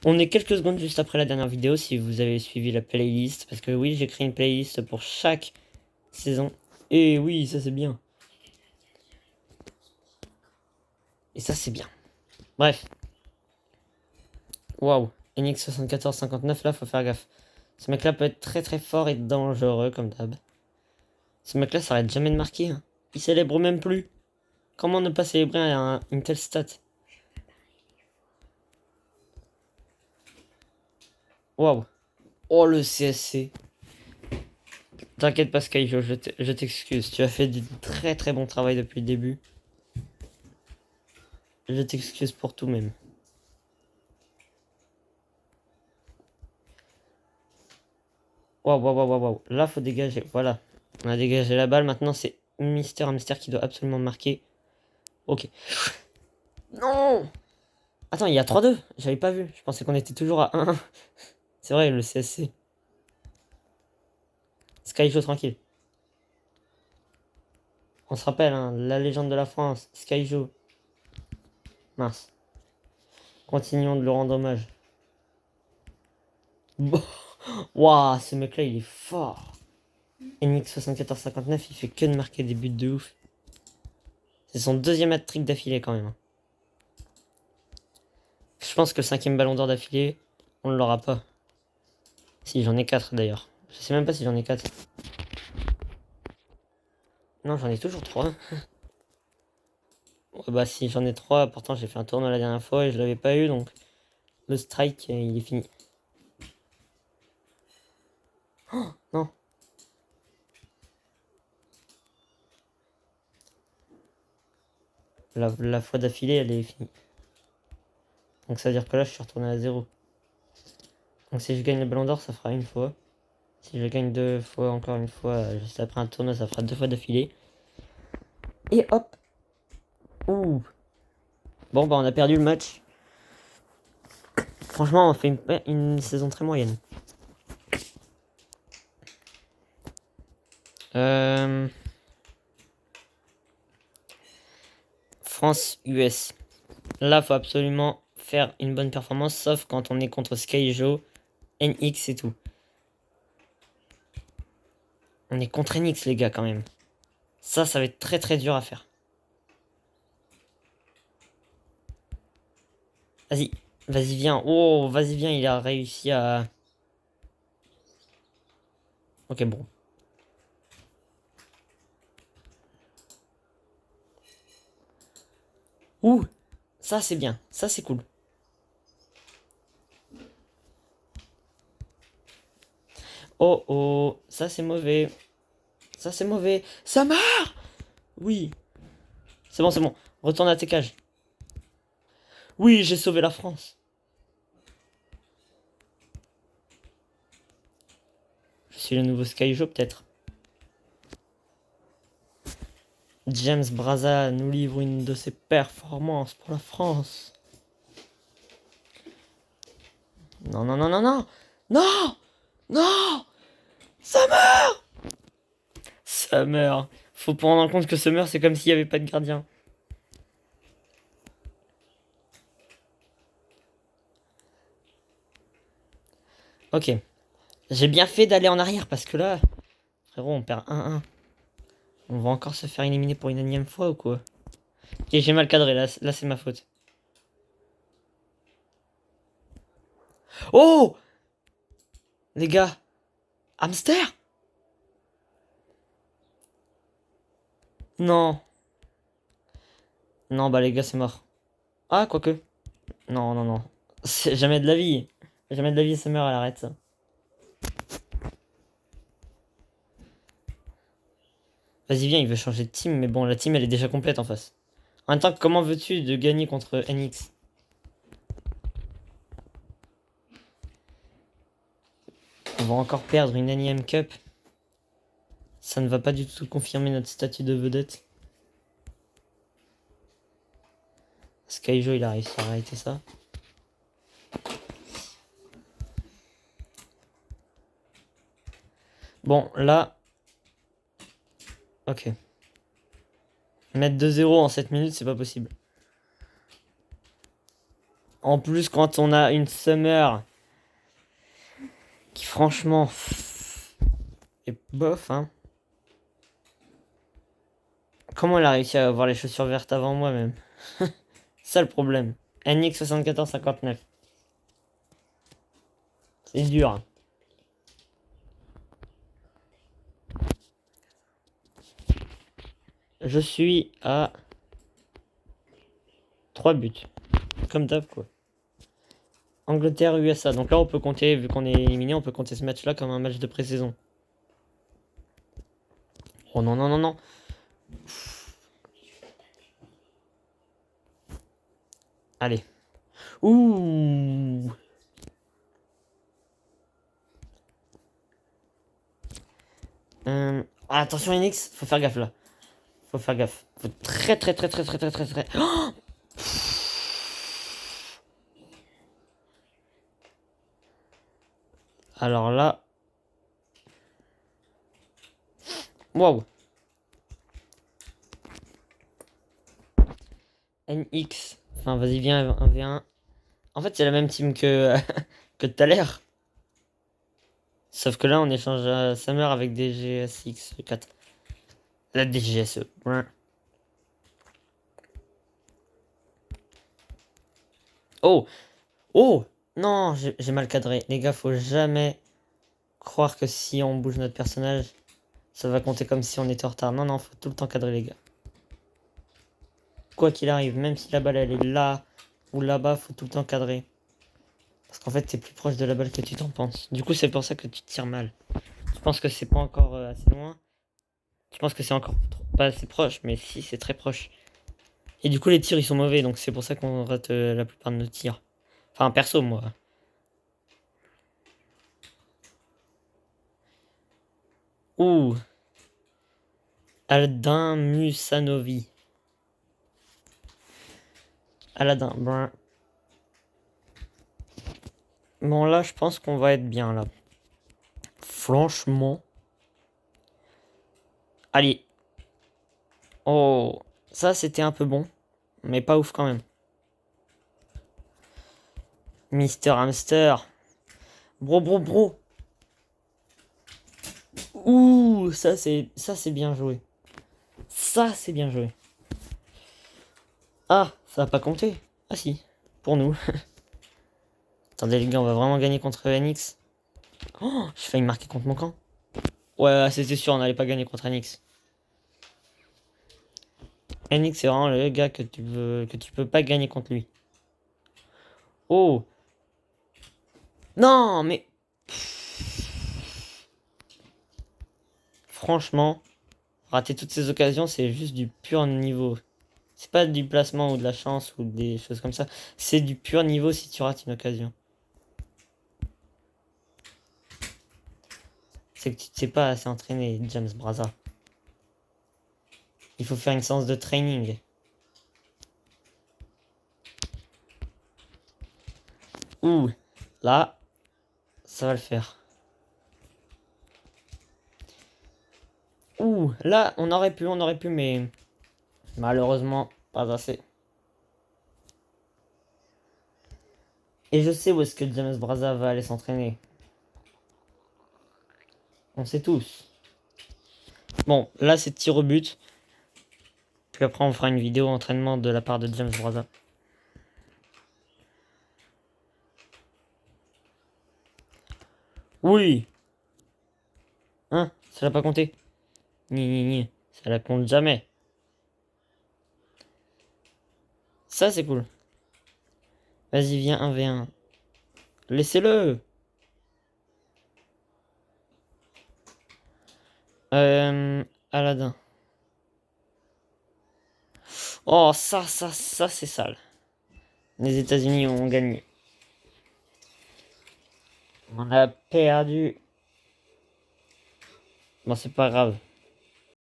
On est quelques secondes juste après la dernière vidéo si vous avez suivi la playlist. Parce que oui, j'ai créé une playlist pour chaque saison. Et oui, ça c'est bien. Et ça c'est bien. Bref. Waouh. NX7459 là, faut faire gaffe. Ce mec là peut être très très fort et dangereux comme d'hab. Ce mec là ça arrête jamais de marquer. Hein. Il célèbre même plus. Comment ne pas célébrer une telle stat? Waouh. Oh le CSC. T'inquiète pas Skyjo, je t'excuse. Tu as fait du très très bon travail depuis le début. Je t'excuse pour tout même. Waouh, waouh, waouh, waouh. Là, faut dégager. Voilà. On a dégagé la balle. Maintenant, c'est Mister Hamster qui doit absolument marquer. Ok. Non! Attends, il y a 3-2. J'avais pas vu. Je pensais qu'on était toujours à 1-1. C'est vrai, le CSC. Skyjo tranquille. On se rappelle, hein, la légende de la France. Skyjo. Mince. Continuons de le rendre hommage. Bon. Waouh, ce mec-là, il est fort. NX7459, il fait que de marquer des buts de ouf. C'est son deuxième hat-trick d'affilée quand même. Hein. Je pense que le cinquième ballon d'or d'affilée, on ne l'aura pas. Si, j'en ai 4 d'ailleurs. Je sais même pas si j'en ai 4. Non, j'en ai toujours 3. Ouais, bah si, j'en ai 3. Pourtant, j'ai fait un tournoi la dernière fois et je l'avais pas eu, donc le strike, il est fini. Oh, non. La fois d'affilée, elle est finie. Donc ça veut dire que là, je suis retourné à 0. Donc si je gagne le ballon d'or, ça fera une fois. Si je gagne 2 fois, encore une fois, juste après un tournoi, ça fera 2 fois d'affilée. Et hop. Ouh. Bon, bah on a perdu le match. Franchement, on fait une saison très moyenne. France-US. Là, faut absolument faire une bonne performance, sauf quand on est contre Skyjo, NX et tout. On est contre NX, les gars, quand même. Ça va être très très dur à faire. Vas-y, vas-y, viens. Oh, vas-y, viens, il a réussi à... Ok, bon. Ouh, ça c'est bien, ça c'est cool. Oh oh, ça c'est mauvais. Ça c'est mauvais. Ça marche. Oui, c'est bon, c'est bon. Retourne à tes cages. Oui, j'ai sauvé la France. Je suis le nouveau Skyjo, peut-être. James Braza nous livre une de ses performances pour la France. Non, non, non, non, non. Non. Non. Summer. Summer. Faut prendre en compte que Summer, c'est comme s'il n'y avait pas de gardien. Ok. J'ai bien fait d'aller en arrière parce que là, frérot, on perd 1-1. On va encore se faire éliminer pour une énième fois ou quoi? Ok, j'ai mal cadré, là c'est ma faute. Oh! Les gars! Hamster? Non. Non, bah les gars, c'est mort. Ah, quoique. Non, non, non. C'est jamais de la vie. Jamais de la vie, ça meurt, elle arrête ça. Vas-y, viens, il veut changer de team, mais bon, la team, elle est déjà complète en face. En même temps, comment veux-tu de gagner contre NX? On va encore perdre une énième cup. Ça ne va pas du tout confirmer notre statut de vedette. Skyjo, il a réussi à arrêter ça. Bon, là... Ok. Mettre 2-0 en 7 minutes, c'est pas possible. En plus, quand on a une Summer qui, franchement, est bof, hein. Comment elle a réussi à avoir les chaussures vertes avant moi, même? Ça, le problème. NX 7459. C'est dur, hein. Je suis à 3 buts. Comme d'hab, quoi. Angleterre, USA. Donc là, on peut compter, vu qu'on est éliminé, on peut compter ce match-là comme un match de pré-saison. Oh non, non, non, non. Allez. Ouh. Attention, NX, faut faire gaffe là. Faut faire gaffe. Faut très, très, très, très, très, très, très, très. Oh, alors là. Waouh. NX. Enfin, vas-y, viens, 1v1. En fait, c'est la même team que, que tout à l'heure. Sauf que là, on échange à Summer avec des GSX4. La DGSE. Ouais. Oh! Oh! Non, j'ai mal cadré. Les gars, faut jamais croire que si on bouge notre personnage, ça va compter comme si on était en retard. Non, non, faut tout le temps cadrer, les gars. Quoi qu'il arrive, même si la balle elle est là ou là-bas, faut tout le temps cadrer. Parce qu'en fait, t'es plus proche de la balle que tu t'en penses. Du coup, c'est pour ça que tu tires mal. Je pense que c'est pas encore assez loin. Je pense que c'est encore pas assez proche, mais si, c'est très proche. Et du coup, les tirs, ils sont mauvais, donc c'est pour ça qu'on rate la plupart de nos tirs. Enfin, perso, moi. Ouh. Aldin Musanovi. Aladin. Bon, là, je pense qu'on va être bien, là. Franchement. Allez. Oh. Ça, c'était un peu bon. Mais pas ouf quand même. Mister Hamster. Bro. Ouh, ça c'est bien joué. Ça c'est bien joué. Ah, ça va pas compter. Ah si, pour nous. Attendez les gars, on va vraiment gagner contre NX. Oh, j'ai failli marquer contre mon camp. Ouais, c'était sûr, on n'allait pas gagner contre NX. NX c'est vraiment le gars que tu peux pas gagner contre lui. Oh. Non, mais franchement, rater toutes ces occasions, c'est juste du pur niveau. C'est pas du placement ou de la chance ou des choses comme ça. C'est du pur niveau si tu rates une occasion. C'est que tu ne sais pas assez entraîner, James Braza. Il faut faire une séance de training. Ouh, là, ça va le faire. Ouh, là, on aurait pu, mais malheureusement, pas assez. Et je sais où est-ce que James Braza va aller s'entraîner. On sait tous. Bon, là, c'est tir au but. Puis après, on fera une vidéo entraînement de la part de James Braza. Oui. Hein, ça l'a pas compté. Ni. Ça la compte jamais. Ça, c'est cool. Vas-y, viens 1v1. Laissez-le. Aladdin. Oh, ça, c'est sale. Les États-Unis ont gagné. On a perdu. Bon, c'est pas grave.